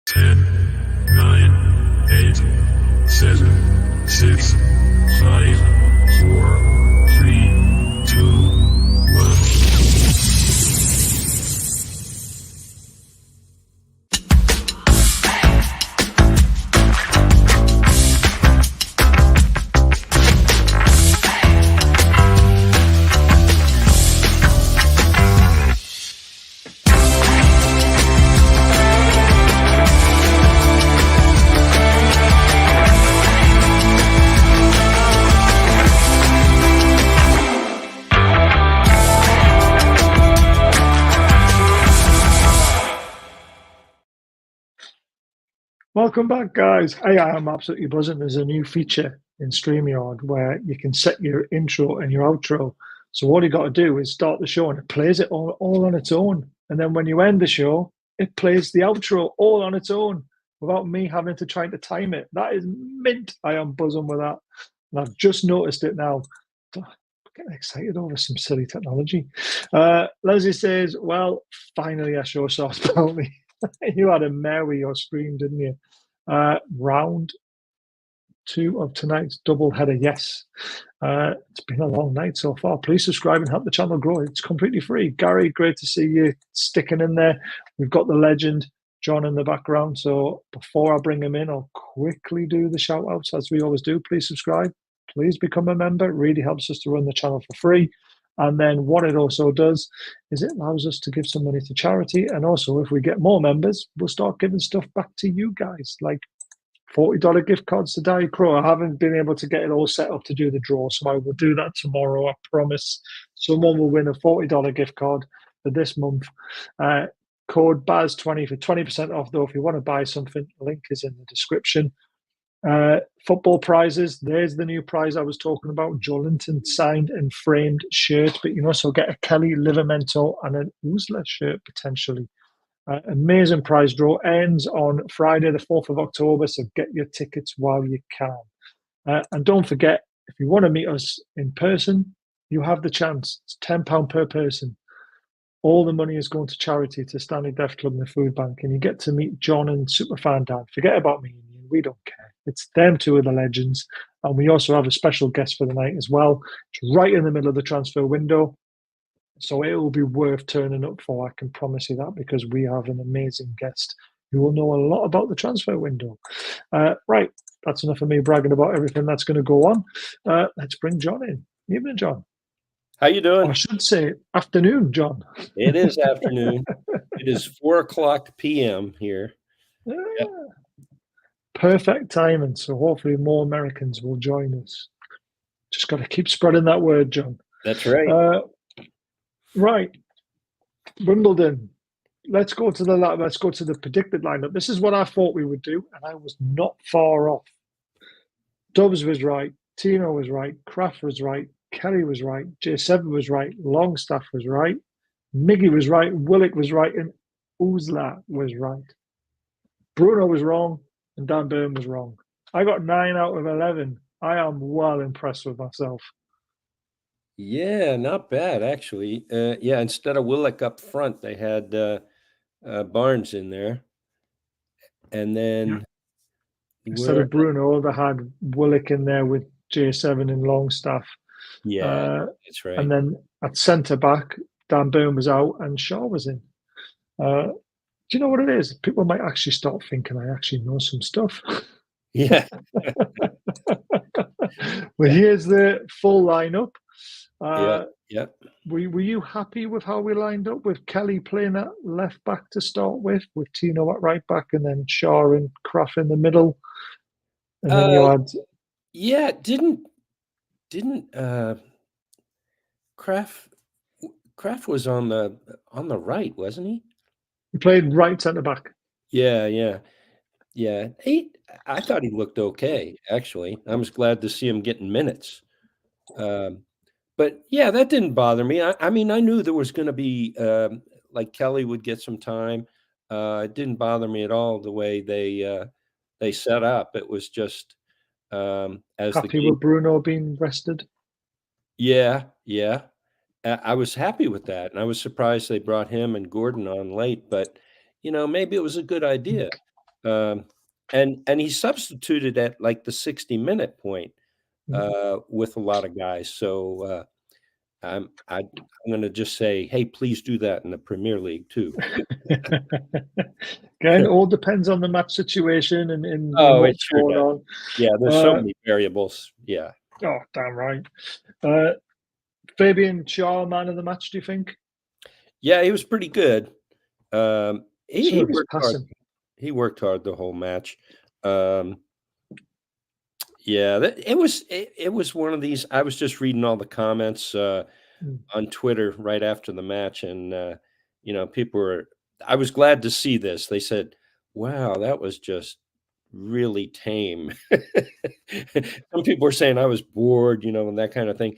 10, 9, 8, 7, 6, 5, 4, 3, 2, 1. Welcome back, guys. I am absolutely buzzing. There's a new feature in StreamYard where you can set your intro and your outro. So all you got to do is start the show and it plays it all on its own. And then when you end the show, it plays the outro all on its own without me having to try to time it. That is mint. I am buzzing with that. And I've just noticed it now. I'm getting excited over some silly technology. Leslie says, well, finally I show source penalty. You had a mare with your stream, didn't you? Round 2 of tonight's double header. Yes. It's been a long night so far. Please subscribe and help the channel grow. It's completely free. Gary, great to see you sticking in there. We've got the legend, John, in the background. So before I bring him in, I'll quickly do the shout outs as we always do. Please subscribe. Please become a member. It really helps us to run the channel for free. And then what it also does is it allows us to give some money to charity. And also, if we get more members, we'll start giving stuff back to you guys, like $40 gift cards to Diet Crow. I haven't been able to get it all set up to do the draw, so I will do that tomorrow, I promise. Someone will win a $40 gift card for this month. Code BAZ20 for 20% off, though, if you want to buy something. Link is in the description. Football prizes. There's the new prize I was talking about. Joelinton signed and framed shirt, but you can also get a Kelly Livramento and an Ousla shirt potentially. Amazing prize draw ends on Friday, the 4th of October, so get your tickets while you can. And don't forget, if you want to meet us in person, you have the chance. It's £10 per person. All the money is going to charity to Stanley Deaf Club and the Food Bank, and you get to meet John and Superfan Dan. Forget about me. We don't care. It's them two are the legends. And we also have a special guest for the night as well. It's right in the middle of the transfer window. So it will be worth turning up for, I can promise you that, because we have an amazing guest who will know a lot about the transfer window. Right, that's enough of me bragging about everything that's going to go on. Let's bring John in. Evening, John. How you doing? I should say afternoon, John. It is afternoon. It is 4:00 p.m. here. Yep. Perfect timing. So hopefully more Americans will join us. Just got to keep spreading that word, John. That's right. Right. Wimbledon. Let's go to the predicted lineup. This is what I thought we would do, and I was not far off. Dubs was right. Tino was right. Kraft was right. Kelly was right. J7 was right. Longstaff was right. Miggy was right. Willock was right. And Ousla was right. Bruno was wrong. And Dan Burn was wrong. I got 9 out of 11. I am well impressed with myself. Yeah, not bad, actually. Yeah, instead of Willock up front, they had Barnes in there. And then... Instead of Bruno, they had Willock in there with J7 and Longstaff. Yeah, that's right. And then at centre-back, Dan Burn was out and Shaw was in. Do you know what it is? People might actually start thinking I actually know some stuff. Yeah. Well, here's the full lineup. Yeah. Were you happy with how we lined up with Kelly playing at left back to start with Tino at right back, and then Shaw and Kraft in the middle? And then you had... Yeah, didn't Kraft was on the right, wasn't he? He played right centre back. Yeah. I thought he looked okay, actually. I was glad to see him getting minutes. But yeah, that didn't bother me. I mean, I knew there was going to be like Kelly would get some time. It didn't bother me at all the way they set up. It was just as happy with Bruno being rested. Yeah. I was happy with that, and I was surprised they brought him and Gordon on late. But maybe it was a good idea. Um, and he substituted at like the 60-minute point with a lot of guys. So I'm going to just say, hey, please do that in the Premier League too. Again, all depends on the match situation and Oh, it what's sure going does. on. Yeah, there's so many variables. Yeah. Oh, damn right. Fabian Shaw, man of the match, do you think? Yeah, he was pretty good. He His worked hard. passing. He worked hard the whole match. Yeah, it was one of these. I was just reading all the comments on Twitter right after the match, and people were. I was glad to see this. They said, "Wow, that was just really tame." Some people were saying I was bored, and that kind of thing.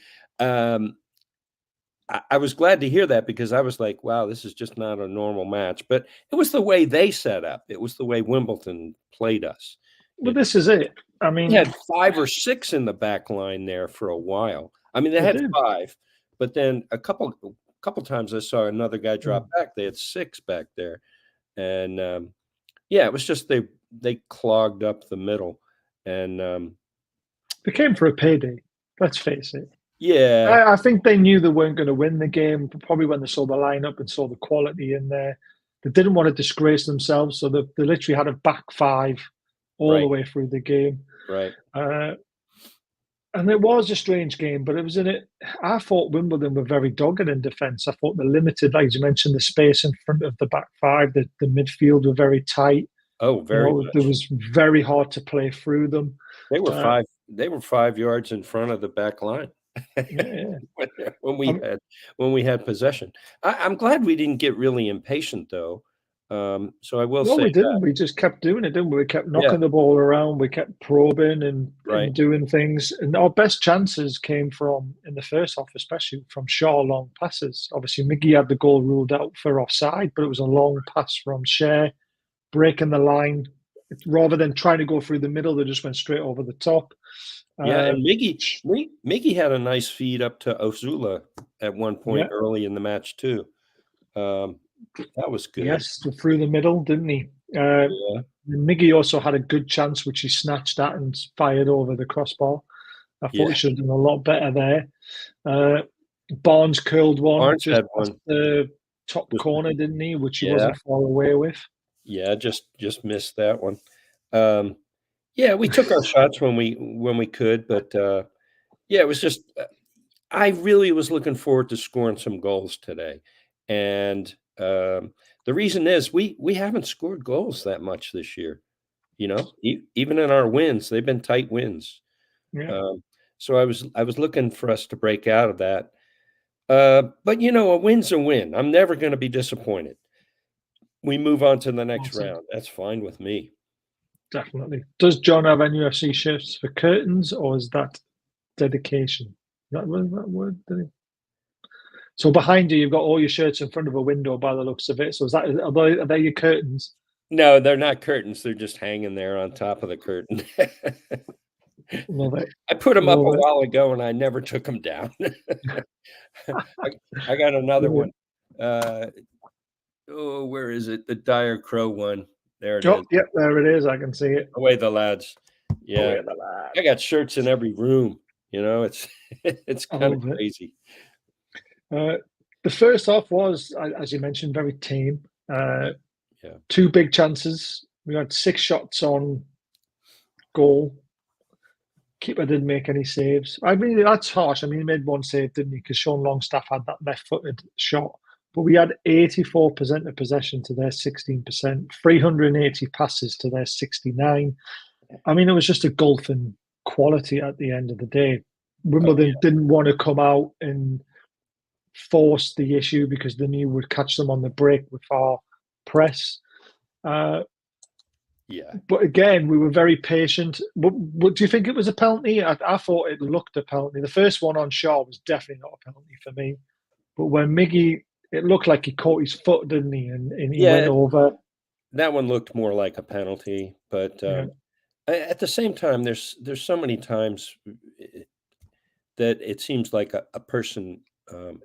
I was glad to hear that because I was like, wow, this is just not a normal match. But it was the way they set up. It was the way Wimbledon played us. Well, this is it. I mean, They had 5 or 6 in the back line there for a while. I mean, they had did. 5, but then a couple times I saw another guy drop back. They had 6 back there. And yeah, it was just they clogged up the middle. And they came for a payday. Let's face it. yeah. I think they knew they weren't going to win the game, probably when they saw the lineup and saw the quality in there. They didn't want to disgrace themselves, so they literally had a back 5 all the way through the game. Right. And it was a strange game, but it was in it. I thought Wimbledon were very dogged in defence. I thought the limited, like you mentioned, the space in front of the back 5, the midfield were very tight. Oh, very much. It was very hard to play through them. They were 5 yards in front of the back line. Yeah. when we had possession. I'm glad we didn't get really impatient though. So I will say we didn't. that. We just kept doing it, didn't we? We kept knocking the ball around. We kept probing and doing things. And our best chances came from, in the first half, especially from Shaw long passes. Obviously, Miggy had the goal ruled out for offside, but it was a long pass from Shea, breaking the line. Rather than trying to go through the middle, they just went straight over the top. Yeah, and Miggy had a nice feed up to Ozula at one point early in the match too. That was good. Yes, through the middle, didn't he? Miggy also had a good chance, which he snatched at and fired over the crossbar. I thought he should have done a lot better there. Barnes curled one. Barnes had one. The top corner, didn't he? Which he wasn't far away with. Yeah, just missed that one. Yeah, we took our shots when we could, but it was just I really was looking forward to scoring some goals today, and the reason is we haven't scored goals that much this year. Even in our wins, they've been tight wins. Yeah. So I was looking for us to break out of that. But a win's a win. I'm never going to be disappointed. We move on to the next round. That's fine with me. Definitely. Does John have any UFC shirts for curtains, or is that dedication? That word? So behind you, you've got all your shirts in front of a window by the looks of it. So are they your curtains? No, they're not curtains. They're just hanging there on top of the curtain. Love it. I put them up a while ago, and I never took them down. I got another one. Where is it? The Dire Crow one. There it is. Yep, there it is. I can see it. Away the lads. Yeah. I got shirts in every room. It's kind of crazy. The first half was, as you mentioned, very tame. 2 big chances. We had 6 shots on goal. Keeper didn't make any saves. I mean, that's harsh. I mean, he made 1 save, didn't he? Because Sean Longstaff had that left-footed shot. But we had 84% of possession to their 16%, 380 passes to their 69. I mean, it was just a golfing quality at the end of the day. Wimbledon didn't want to come out and force the issue because they knew we'd catch them on the break with our press. But again, we were very patient. But do you think it was a penalty? I thought it looked a penalty. The first one on Shaw was definitely not a penalty for me. But when Miggy, it looked like he caught his foot, didn't he? And he went over. That one looked more like a penalty. But at the same time, there's so many times that it seems like a person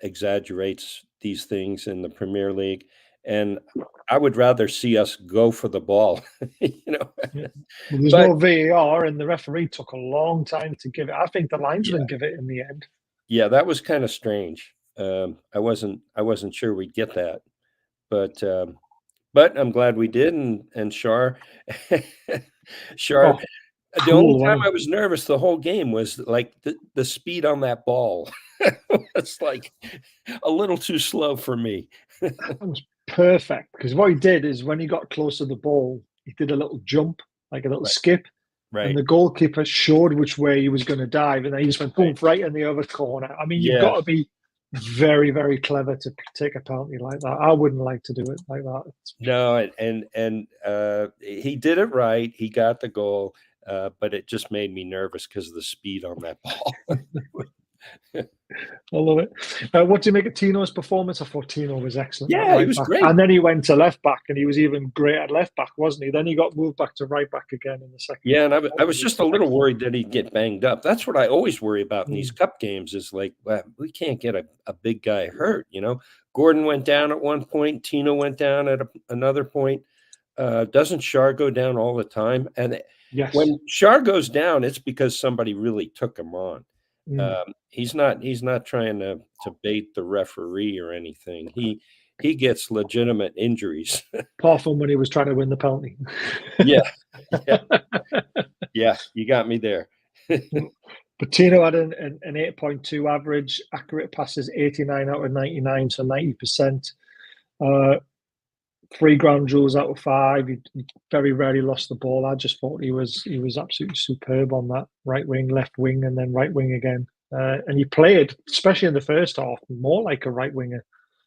exaggerates these things in the Premier League. and I would rather see us go for the ball, Well, there's But no VAR, and the referee took a long time to give it. I think the linesman yeah, give it in the end. yeah, that was kind of strange. I wasn't sure we'd get that, but I'm glad we did, and Shar, Shar. Oh, The only cool, time wasn't I was nervous the whole game was like the speed on that ball. It's like a little too slow for me. That was perfect, because what he did is when he got close to the ball, he did a little jump, like a little Right, skip, and right, the goalkeeper showed which way he was going to dive, and then he just went boom right. right in the other corner. I mean, you've Yeah, got to be very, very clever to take a penalty like that. I wouldn't like to do it like that. no, he did it right. He got the goal, but it just made me nervous because of the speed on that ball. I love it. What do you make of Tino's performance? I thought Tino was excellent at Yeah, he right was back. great. And then he went to left back, and he was even great at left back, wasn't he? Then he got moved back to right back again in the second Yeah, half. and I was just a little worried that he'd get banged up. That's what I always worry about in these cup games is like, well, we can't get a big guy hurt, Gordon went down at one point, Tino went down at another point. Doesn't Shar go down all the time? And Yes. when Shar goes down, it's because somebody really took him on. He's not trying to bait the referee or anything. He gets legitimate injuries. Apart from when he was trying to win the penalty. Yeah. Yeah, you got me there. But Tino had an 8.2 average, accurate passes 89 out of 99, so 90%. 3 ground duels out of 5. He very rarely lost the ball. I just thought he was absolutely superb on that right wing, left wing, and then right wing again. And he played, especially in the first half, more like a right winger.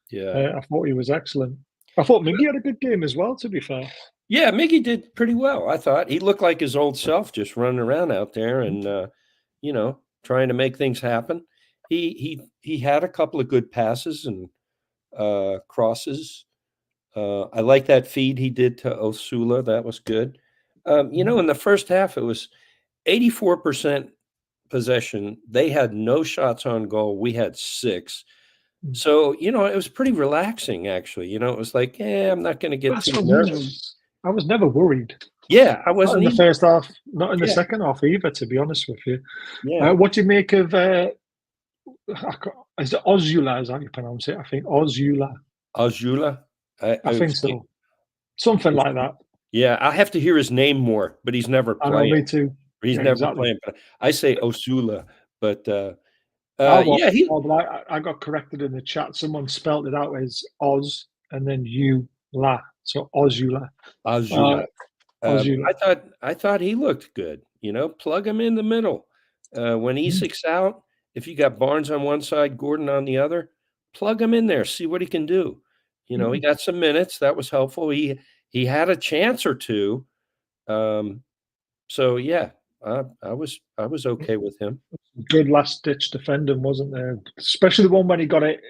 Yeah. I thought he was excellent. I thought Miggy had a good game as well, to be fair. Yeah, Miggy did pretty well. I thought he looked like his old self, just running around out there and trying to make things happen. He had a couple of good passes and crosses. I like that feed he did to Osula. That was good. In the first half, it was 84% possession. They had no shots on goal. We had 6. So, it was pretty relaxing, actually. It was like, I'm not going to get too nervous. I was never worried. Yeah, I Not wasn't in the first half, not in the Yeah. second half either, to be honest with you. Yeah. What do you make of, is it Ozula, is how you pronounce it? I think Ozula. Ozula? I think so. Something like that. Yeah, I have to hear his name more, but he's never I know, playing. me too. He's Yeah, never exactly. playing. But I say Osula, but I got corrected in the chat. Someone spelled it out as Oz and then U-La. So Ozula. Ozula. Ozula. I thought he looked good. Plug him in the middle. When Isak's out, if you got Barnes on one side, Gordon on the other, plug him in there. See what he can do. He got some minutes. That was helpful. He had a chance or two. So yeah, I was okay with him. Good last ditch defending, wasn't there? Especially the one when he got it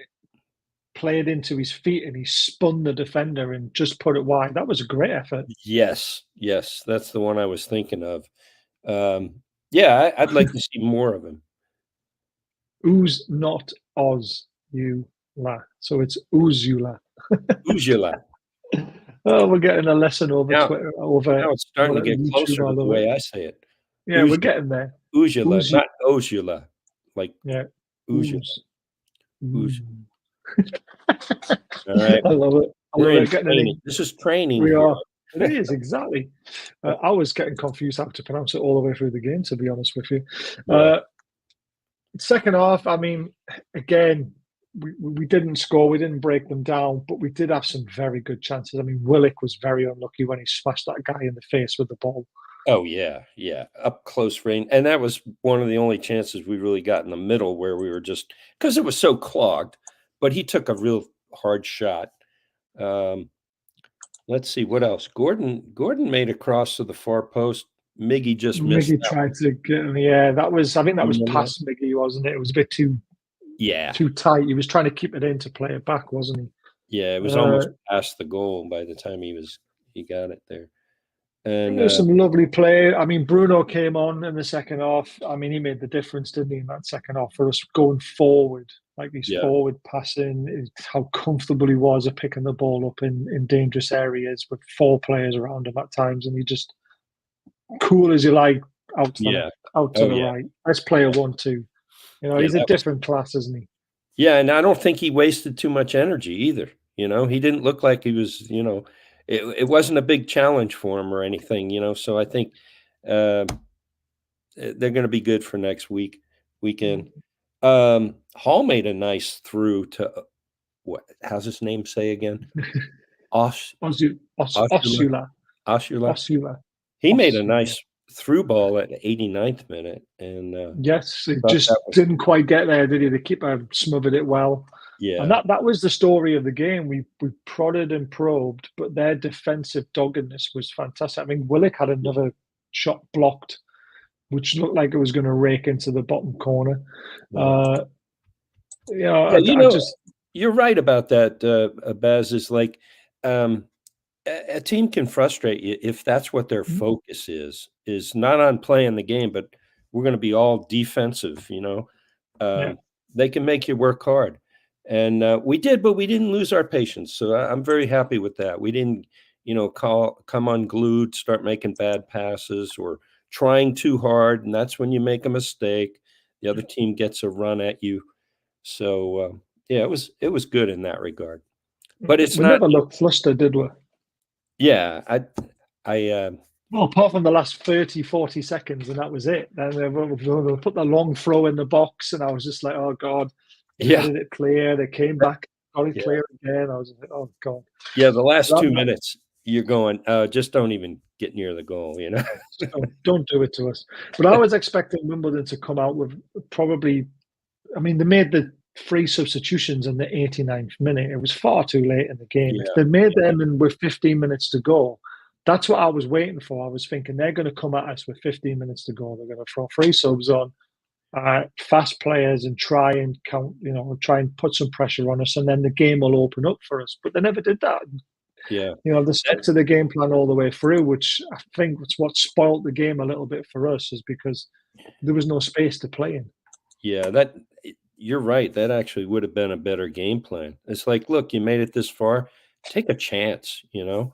played into his feet and he spun the defender and just put it wide. That was a great effort. Yes, that's the one I was thinking of. Yeah, I'd like to see more of him. Ooze, not Oz, La. So it's Oozula. Ozula. Oh, we're getting a lesson over Twitter. Now it's starting to get YouTube, closer to the way I say it. Yeah, we're getting there. Ozula, not Ozula. Like Ozula. Ooze. All right. I love it. We're in training. This is training. We are. It is, exactly. I was getting confused how to pronounce it all the way through the game, to be honest with you. Yeah. Second half, I mean, again, we didn't score, we didn't break them down, but we did have some very good chances. I mean, Willick was very unlucky when he smashed that guy in the face with the ball. Oh, yeah, up close range. And that was one of the only chances we really got in the middle where we were just – because it was so clogged. But he took a real hard shot. Let's see, what else? Gordon made a cross to the far post. Miggy just missed. Miggy tried to get him. Yeah, I think that was past Miggy, wasn't it? It was a bit too tight. He was trying to keep it in to play it back, wasn't he? Yeah, it was almost past the goal by the time he got it there. And there's some lovely play. I mean, Bruno came on in the second half. I mean, he made the difference, didn't he, in that second half for us going forward. Like his Yeah. forward passing, how comfortable he was at picking the ball up in dangerous areas with 4 players around him at times, and he just cool as you like out to Yeah. the right. Best player 1-2. Yeah, He's a different class, isn't he? yeah, and I don't think he wasted too much energy either. He didn't look like he was. It wasn't a big challenge for him or anything. So I think uh, they're going to be good for next weekend. Hall made a nice through to what? How's his name say again? Osula. Osula. Osula. Osula. He made a nice through ball at the 89th minute, and yes, it just didn't quite get there, did he? The keeper smothered it well. Yeah, and that was the story of the game. We prodded and probed, but their defensive doggedness was fantastic. I mean, Willock had another shot blocked, which looked like it was going to rake into the bottom corner. You're right about that, Baz. Is like a team can frustrate you if that's what their focus is not on playing the game, but we're going to be all defensive. They can make you work hard, and we did, but we didn't lose our patience. So I'm very happy with that. We didn't, come unglued, start making bad passes or trying too hard, and that's when you make a mistake. The other team gets a run at you. So it was good in that regard. But we never looked flustered, did we? Yeah, well, apart from the last 30, 40 seconds, and that was it. Then they put the long throw in the box, and I was just like, oh, God. They headed it clear. They came back, got it clear again. I was like, oh, God. Yeah, the last 2 minutes, you're going, just don't even get near the goal, don't do it to us. But I was expecting Wimbledon to come out with probably, they made the 3 substitutions in the 89th minute. It was far too late in the game. If they made them in with 15 minutes to go, that's what I was waiting for. I was thinking they're going to come at us with 15 minutes to go. They're going to throw 3 subs on, fast players, and try and count, try and put some pressure on us, and then the game will open up for us. But they never did that. Yeah. They stuck to the game plan all the way through, which I think was what spoiled the game a little bit for us, is because there was no space to play in. Yeah, you're right. That actually would have been a better game plan. It's like, look, you made it this far. Take a chance, Yeah.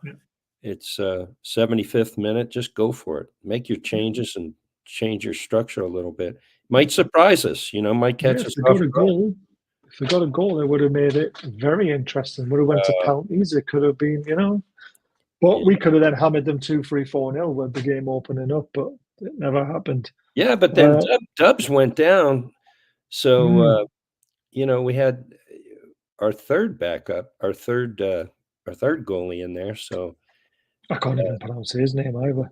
It's 75th minute. Just go for it. Make your changes and change your structure a little bit. Might surprise us, might catch us off guard. If they got a goal, they would have made it very interesting. Would have went to penalties. It could have been, But we could have then hammered them 2-3, 4-0 with the game opening up, but it never happened. Yeah, but then Dubs went down. So, we had our third backup, our third goalie in there. So I can't even pronounce his name either.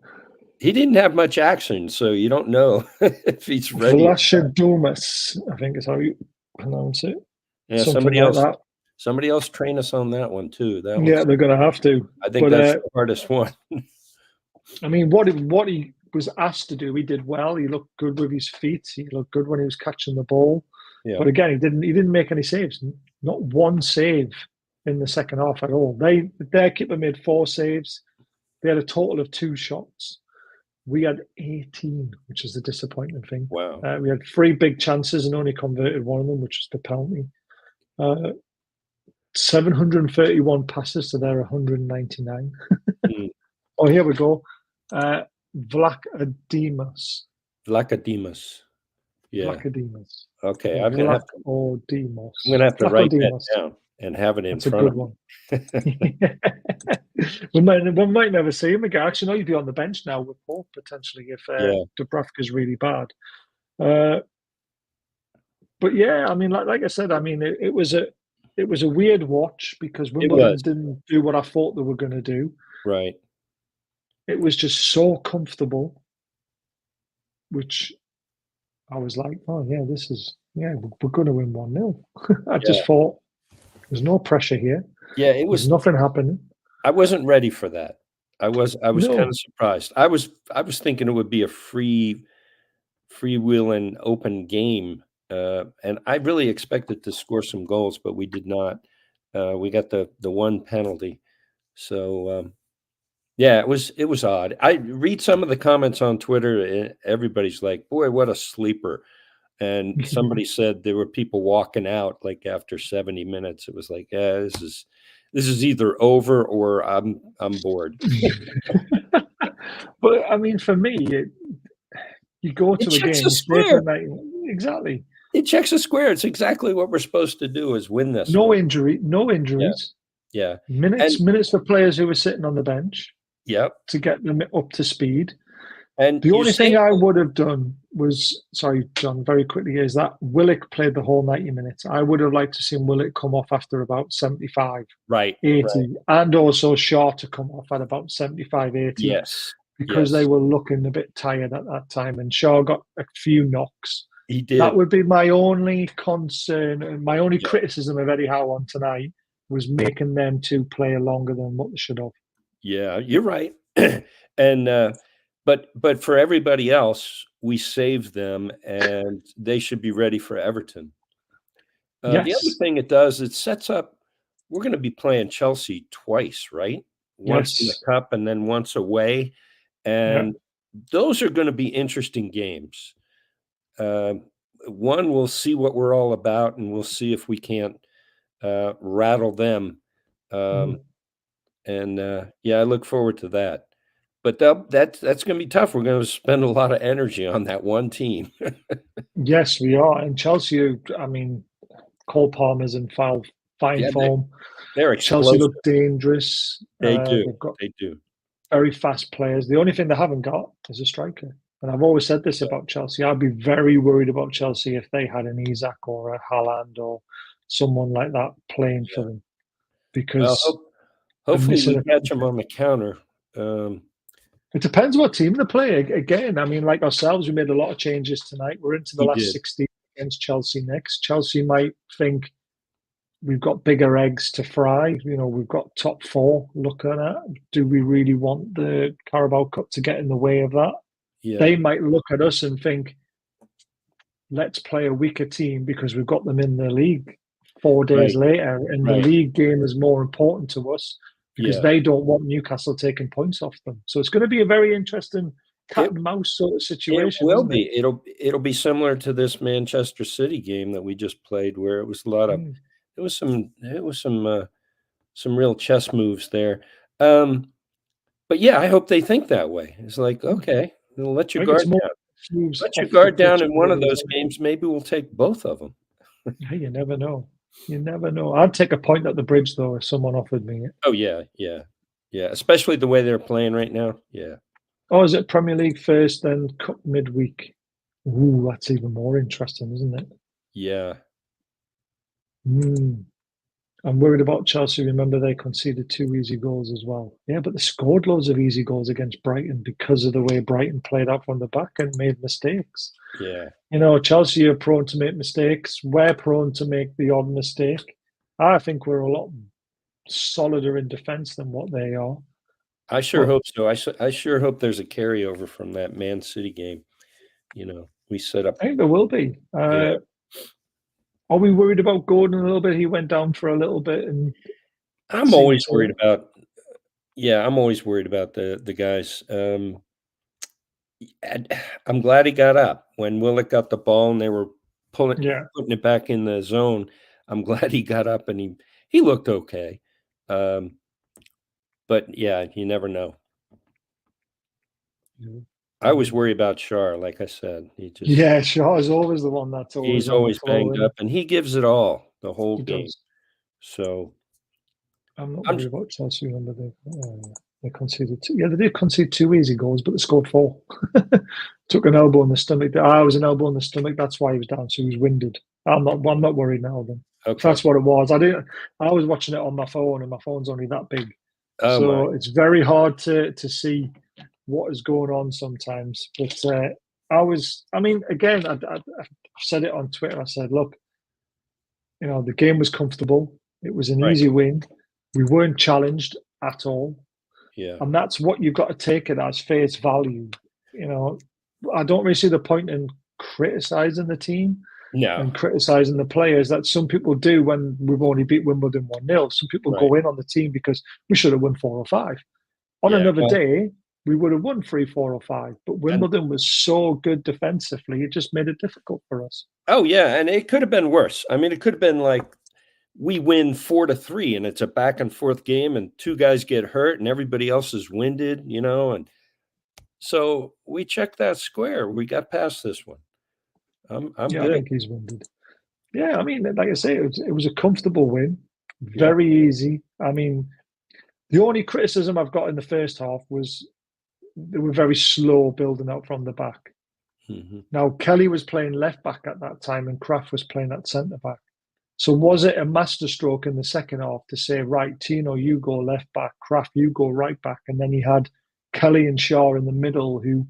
He didn't have much action, so you don't know if he's ready. Vlachodoumas, I think is how you pronounce it. Yeah, somebody else train us on that one too. They're going to have to. I think that's the hardest one. What he was asked to do, he did well. He looked good with his feet. He looked good when he was catching the ball. Yeah. But again, he didn't make any saves. Not one save in the second half at all. Their keeper made 4 saves. They had a total of 2 shots. We had 18, which is the disappointing thing. Wow. We had 3 big chances and only converted one of them, which was the penalty. 731 passes to their 199. Oh, here we go. Vlachodoumas. Yeah. Vlachodoumas. Okay, I'm gonna have to write that down and have it in front of me. We might never see him again. Actually, no, he'd be on the bench now with Pope potentially if Dubravka's really bad. But yeah, like I said, it was a weird watch because Wimbledon didn't do what I thought they were going to do. Right. It was just so comfortable, which I was like, oh yeah, we're going to win 1-0. I just thought there's no pressure here. Yeah, there's nothing happening. I wasn't ready for that. I was kind of surprised. I was thinking it would be a freewheeling open game, and I really expected to score some goals, but we did not. We got the one penalty, so it was odd. I read some of the comments on Twitter, and everybody's like, "Boy, what a sleeper!" And somebody said there were people walking out like after 70 minutes. It was like, yeah, this is either over or I'm bored. But I mean, for me, you go to a game, you stay for the night. Exactly. It checks a square. It's exactly what we're supposed to do is win this. No injuries. Yeah. Minutes for players who were sitting on the bench. Yep. To get them up to speed. And the only thing I would have done was, sorry, John, very quickly, is that Willock played the whole 90 minutes. I would have liked to see Willock come off after about 75, 80, and also Shaw to come off at about 75, 80. Yes. Because they were looking a bit tired at that time, and Shaw got a few knocks. He did. That would be my only concern, and my only criticism of Eddie Howe on tonight was making them two play longer than what they should have. Yeah, you're right. And but for everybody else, we saved them, and they should be ready for Everton. The other thing it does, it sets up. We're going to be playing Chelsea twice, right? Once in the cup and then once away, and those are going to be interesting games. One, we'll see what we're all about, and we'll see if we can't rattle them. And I look forward to that. But that's going to be tough. We're going to spend a lot of energy on that one team. Yes, we are. And Chelsea, I mean, Cole Palmer's in fine form. They're explosive. Chelsea look dangerous. They do. They've got they do. Very fast players. The only thing they haven't got is a striker. And I've always said this about Chelsea. I'd be very worried about Chelsea if they had an Isak or a Haaland or someone like that playing for them. Because hopefully we catch them on the counter. It depends what team they play. Again, I mean, like ourselves, we made a lot of changes tonight. We're into the last 16 against Chelsea next. Chelsea might think we've got bigger eggs to fry. You know, we've got top four looking at. Do we really want the Caraboa Cup to get in the way of that? Yeah. They might look at us and think, let's play a weaker team because we've got them in the league 4 days later. And the league game is more important to us. Because they don't want Newcastle taking points off them. So it's going to be a very interesting cat and mouse sort of situation. It will be. It'll be similar to this Manchester City game that we just played, where it was a lot of it was some real chess moves there. But yeah, I hope they think that way. It's like, okay, we'll let your guard down. Let your guard down in one of those games. Maybe we'll take both of them. Hey, you never know. You never know. I'd take a point at the bridge, though, if someone offered me it. Oh, yeah. Especially the way they're playing right now. Yeah. Oh, is it Premier League first, then Cup midweek? Ooh, that's even more interesting, isn't it? Yeah. I'm worried about Chelsea. Remember, they conceded 2 easy goals as well. Yeah, but they scored loads of easy goals against Brighton because of the way Brighton played out from the back and made mistakes. Yeah. You know, Chelsea are prone to make mistakes. We're prone to make the odd mistake. I think we're a lot solider in defence than what they are. I sure hope so. I sure hope there's a carryover from that Man City game. You know, we set up. I think there will be. Are we worried about Gordon a little bit? He went down for a little bit, and I'm always worried about. Yeah, I'm always worried about the guys. I'm glad he got up when Willock got the ball and they were putting it back in the zone. I'm glad he got up and he looked okay. But yeah, you never know. I always worry about Shar, like I said. Shaw is always the one that's always. He's always banged up, and he gives it all the whole game. So I'm not worried about Chelsea. Remember they conceded 2. Yeah, they did concede 2 easy goals, but they scored 4. Took an elbow in the stomach. I was an elbow in the stomach. That's why he was down. So he was winded. I'm not worried now. Then that's what it was. I was watching it on my phone, and my phone's only that big, it's very hard to see what is going on sometimes. But again, I said it on Twitter. I said, look, you know, the game was comfortable. It was an easy win. We weren't challenged at all. Yeah. And that's what you've got to take it as face value. You know, I don't really see the point in criticising the team and criticising the players that some people do when we've only beat Wimbledon 1-0. Some people go in on the team because we should have won 4 or 5. On another day, we would have won 3-4 or 5. But Wimbledon was so good defensively, it just made it difficult for us. Oh yeah, and it could have been worse. I mean, it could have been like we win 4-3, and it's a back and forth game, and 2 guys get hurt, and everybody else is winded, and so we checked that square. We got past this one. I'm Yeah, good. I think he's winded. Yeah, I mean, like I say, it was a comfortable win, very easy. I mean, the only criticism I've got in the first half was they were very slow building out from the back. Mm-hmm. Now, Kelly was playing left back at that time and Kraft was playing at centre back. So was it a masterstroke in the second half to say, right, Tino, you go left back, Kraft, you go right back, and then he had Kelly and Shaw in the middle who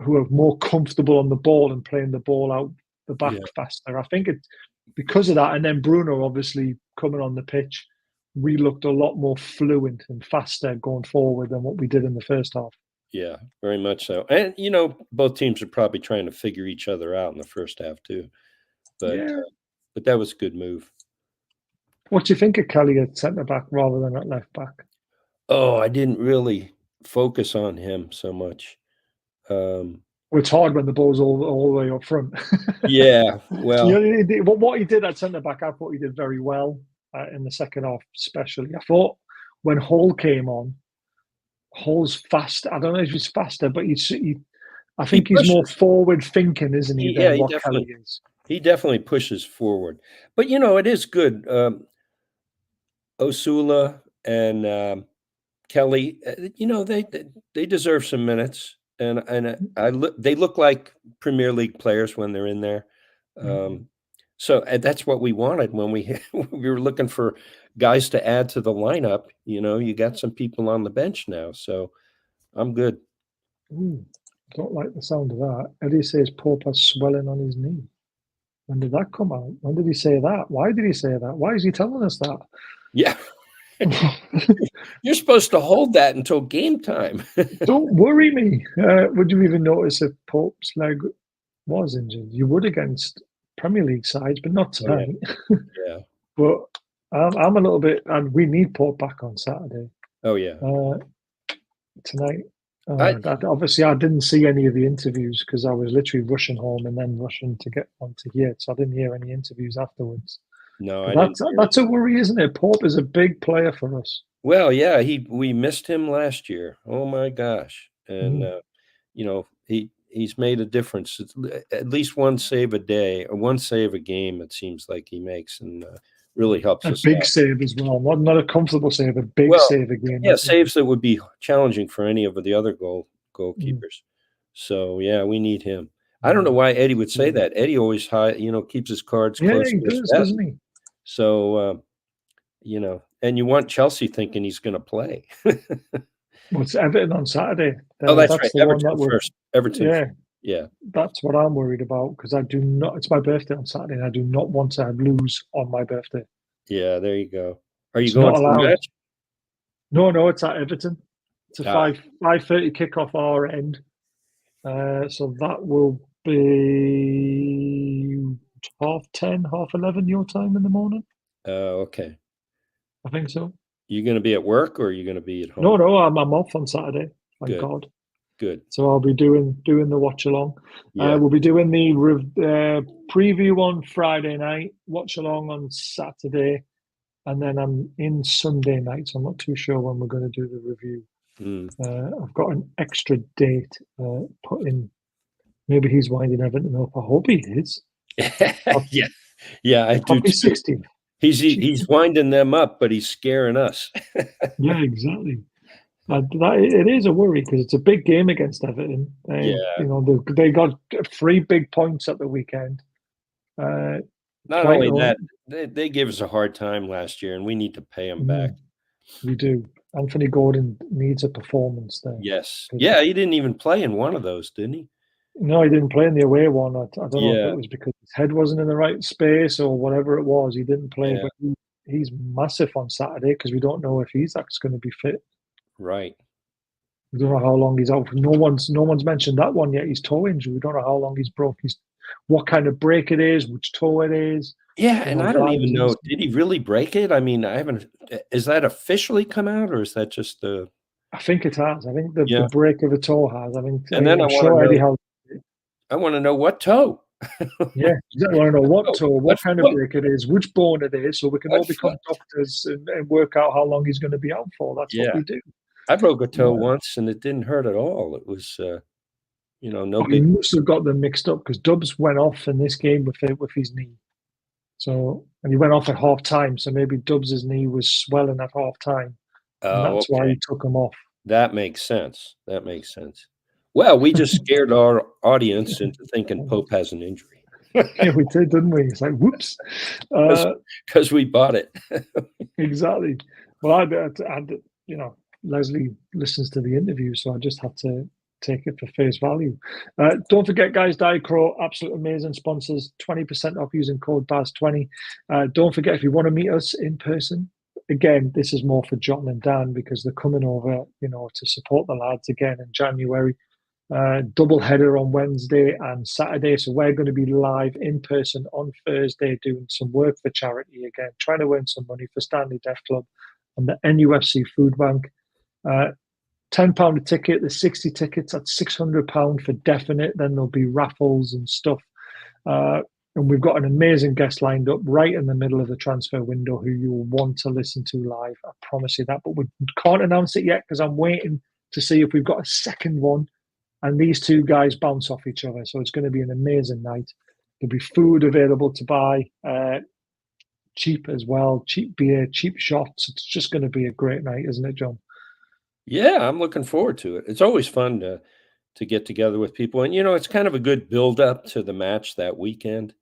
are more comfortable on the ball and playing the ball out the back faster. I think it's because of that, and then Bruno obviously coming on the pitch, we looked a lot more fluent and faster going forward than what we did in the first half. Yeah, very much so. And, both teams are probably trying to figure each other out in the first half too. But that was a good move. What do you think of Kelly at centre-back rather than at left-back? Oh, I didn't really focus on him so much. Well, it's hard when the ball's all the way up front. Yeah, well. What he did at centre-back, I thought he did very well in the second half especially. I thought when Hall came on, Hall's fast. I don't know if he's faster, but I think he's more forward thinking, isn't he? Than what Kelly is. He definitely pushes forward. But it is good. Osula and Kelly, they deserve some minutes, and they look like Premier League players when they're in there. So that's what we wanted when we were looking for guys to add to the lineup. You got some people on the bench now, so I'm good. Don't like the sound of that. Eddie says Pope has swelling on his knee. When did that come out? When did he say that? Why did he say that? Why is he telling us that? Yeah. You're supposed to hold that until game time. Don't worry me. Would you even notice if Pope's leg was injured? You would against Premier League sides, but not tonight. Yeah. But I'm a little bit, and we need Pope back on Saturday. Oh, yeah. Tonight. Obviously, I didn't see any of the interviews because I was literally rushing home and then rushing to get onto here. So I didn't hear any interviews afterwards. No, that's a worry, isn't it? Pope is a big player for us. Well, yeah, we missed him last year. Oh my gosh, and he's made a difference. At least one save a day or one save a game. It seems like he makes, and really helps us. A big save as well. Not a comfortable save, a big save a game. Yeah, saves that would be challenging for any of the other goalkeepers. So yeah, we need him. I don't know why Eddie would say that. Eddie always keeps his cards close to his chest. Doesn't he? So and you want Chelsea thinking he's going to play. Well, it's Everton on Saturday. That's right. Everton first. Everton. Yeah. That's what I'm worried about because I do not. It's my birthday on Saturday, and I do not want to lose on my birthday. Yeah, there you go. Are you going to the match? No, it's at Everton. It's a 5:30 kickoff our end. So that will be 10:30, 11:30 your time in the morning. Okay. I think so. You going to be at work or are you going to be at home? No, I'm off on Saturday. Thank God. Good. So I'll be doing the watch along. Yeah. We'll be doing the preview on Friday night, watch along on Saturday, and then I'm in Sunday night. So I'm not too sure when we're going to do the review. I've got an extra date put in. Maybe he's winding Everton up. I hope he is. Yeah, I do. 60. He's winding them up, but he's scaring us. Yeah, exactly. It is a worry because it's a big game against Everton. They got 3 big points at the weekend. Not only that, they gave us a hard time last year, and we need to pay them back. We do. Anthony Gordon needs a performance there. Yes. Yeah, he didn't even play in one of those, didn't he? No, he didn't play in the away one. I don't know if it was because his head wasn't in the right space or whatever it was. He didn't play, but he's massive on Saturday because we don't know if he's actually going to be fit. Right. We don't know how long he's out. No one's mentioned that one yet. He's toe injury. We don't know how long he's broke. What kind of break it is, which toe it is. Yeah, and I don't even know. Did he really break it? I mean, I haven't. Is that officially come out, or is that just the? I think it has. I think the Yeah. break of the toe has. And then I'm sure Eddie has. I want to know what toe. Yeah, exactly. I want to know what toe, what kind of foot? break it is, which bone it is, so we can all What become foot? doctors and work out how long he's going to be out for. That's what Yeah. we do. I broke a toe Yeah. once and it didn't hurt at all. It was, no But he big. must have got them mixed up because Dubs went off in this game with his knee. So, and he went off at half time. So maybe Dubs's knee was swelling at half time, and Oh, that's why okay. he took him off. That makes sense. That makes sense. Well, we just scared our audience into thinking Pope has an injury. Yeah, we did, didn't we? It's like, whoops. Because we bought it. Exactly. Well, Leslie listens to the interview, so I just had to take it for face value. Don't forget, guys, Diacro, absolute amazing sponsors, 20% off using code BAZ20. Don't forget, if you want to meet us in person, again, this is more for John and Dan because they're coming over, to support the lads again in January. Double header on Wednesday and Saturday. So we're going to be live in person on Thursday doing some work for charity again, trying to earn some money for Stanley Deaf Club and the NUFC Food Bank. £10 a ticket, there's 60 tickets at £600 for definite. Then there'll be raffles and stuff. And we've got an amazing guest lined up right in the middle of the transfer window who you'll want to listen to live. I promise you that. But we can't announce it yet because I'm waiting to see if we've got a second one. And these two guys bounce off each other. So it's going to be an amazing night. There'll be food available to buy, cheap as well, cheap beer, cheap shots. It's just going to be a great night, isn't it, John? Yeah, I'm looking forward to it. It's always fun to get together with people. And, it's kind of a good build up to the match that weekend.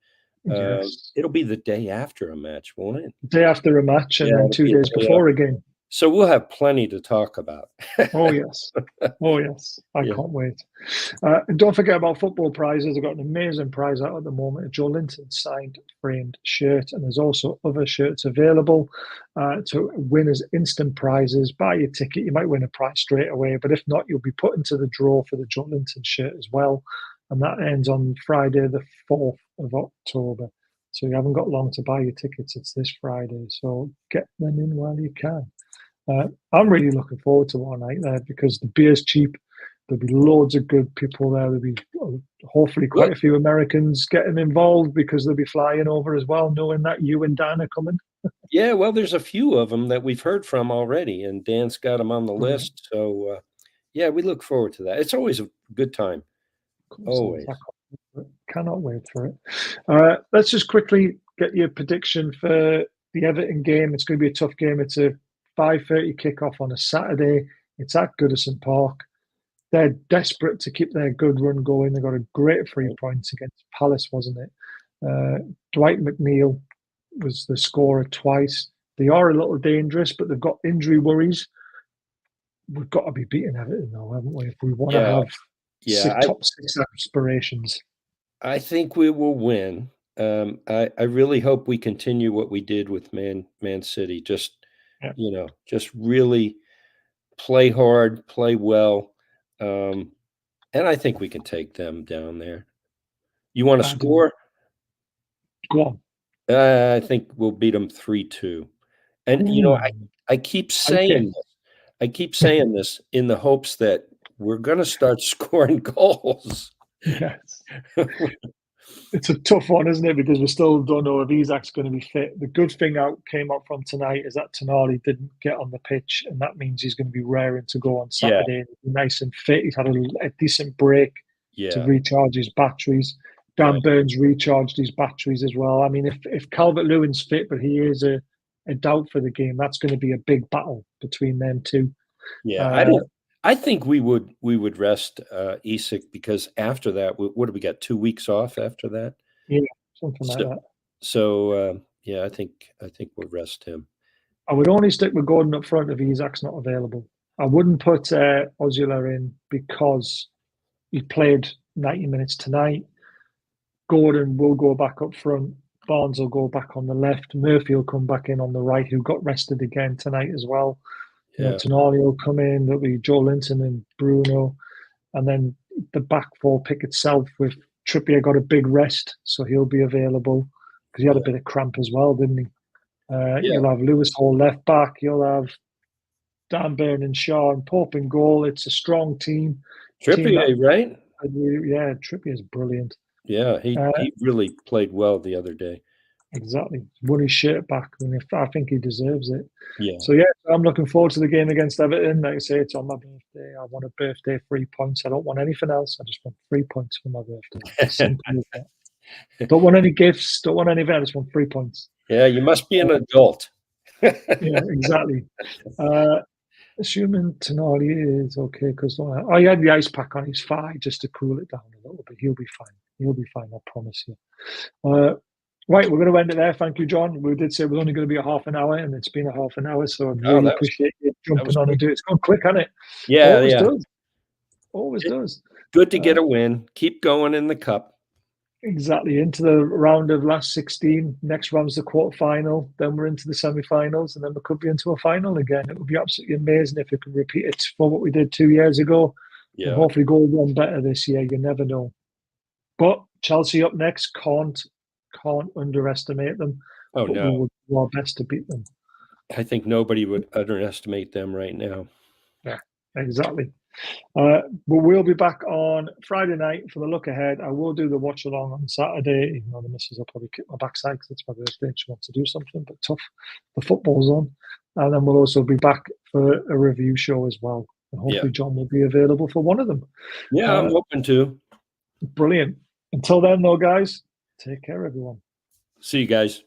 Yes. It'll be the day after a match, won't it? Day after a match and then 2 days before a game. So we'll have plenty to talk about. Oh, yes. Oh, yes. I can't wait. And don't forget about football prizes. I've got an amazing prize out at the moment, a Joe Linton signed framed shirt. And there's also other shirts available to win as instant prizes. Buy your ticket. You might win a prize straight away. But if not, you'll be put into the draw for the Joe Linton shirt as well. And that ends on Friday, the 4th of October. So you haven't got long to buy your tickets. It's this Friday. So get them in while you can. I'm really looking forward to one night there because the beer's cheap. There'll be loads of good people there. There'll be hopefully quite a few Americans getting involved because they'll be flying over as well, knowing that you and Dan are coming. Yeah, well, there's a few of them that we've heard from already, and Dan's got them on the list. So, yeah, we look forward to that. It's always a good time. Always. Cannot wait for it. Let's just quickly get your prediction for the Everton game. It's going to be a tough game. It's a 5:30 kickoff on a Saturday. It's at Goodison Park. They're desperate to keep their good run going. They got a great 3 points against Palace, wasn't it? Dwight McNeil was the scorer twice. They are a little dangerous, but they've got injury worries. We've got to be beating Everton, though, haven't we? If we want to have top 6 aspirations. I think we will win. I really hope we continue what we did with Man City. Just really play hard, play well. And I think we can take them down there. You want to score? Go on. I think we'll beat them 3-2. And, I keep saying this. I keep saying this in the hopes that we're going to start scoring goals. Yes. It's a tough one, isn't it? Because we still don't know if Isak's going to be fit. The good thing came out from tonight is that Tonali didn't get on the pitch, and that means he's going to be raring to go on Saturday. Yeah. Nice and fit. He's had a decent break to recharge his batteries. Dan Burns recharged his batteries as well. I mean, if Calvert-Lewin's fit, but he is a doubt for the game, that's going to be a big battle between them two. Yeah, I think we would rest Isak because after that, what do we got? 2 weeks off after that? Yeah, something like that. So I think we'll rest him. I would only stick with Gordon up front if Isak's not available. I wouldn't put Ozila in because he played 90 minutes tonight. Gordon will go back up front. Barnes will go back on the left. Murphy will come back in on the right, who got rested again tonight as well. Yeah. Tonali will come in. There'll be Joe Linton and Bruno. And then the back four pick itself with Trippier got a big rest, so he'll be available because he had a bit of cramp as well, didn't he? You'll have Lewis Hall left back. You'll have Dan Burn and Shaw and Pope in goal. It's a strong team. Trippier, right? Yeah, Trippier's brilliant. Yeah, he really played well the other day. Exactly. Won his shirt back, and I think he deserves it. Yeah. So, yeah, I'm looking forward to the game against Everton. Like I say, it's on my birthday. I want a birthday 3 points. I don't want anything else. I just want 3 points for my birthday. Simple as that. Don't want any gifts. Don't want anything. I just want 3 points. Yeah, you must be an adult. Yeah, exactly. Assuming Tonali is okay, because he had the ice pack on his thigh just to cool it down a little bit. He'll be fine. He'll be fine, I promise you. Right, we're going to end it there. Thank you, John. We did say it was only going to be a half an hour, and it's been a half an hour, so I really appreciate you jumping on and do it. It's gone quick, hasn't it? Yeah, Always does. Always does. Good to get a win. Keep going in the cup. Exactly. Into the round of last 16. Next round's the quarterfinal. Then we're into the semi-finals, and then we could be into a final again. It would be absolutely amazing if we could repeat it for what we did 2 years ago. Yeah. And hopefully go one better this year. You never know. But Chelsea up next, can't underestimate them. Oh, but no. We will do our best to beat them. I think nobody would underestimate them right now. Yeah, exactly. But we'll be back on Friday night for the look ahead. I will do the watch along on Saturday, even though the missus will probably kick my backside because it's my birthday. She wants to do something, but tough. The football's on. And then we'll also be back for a review show as well. And hopefully John will be available for one of them. Yeah, I'm open to. Brilliant. Until then, though, guys, take care, everyone. See you guys.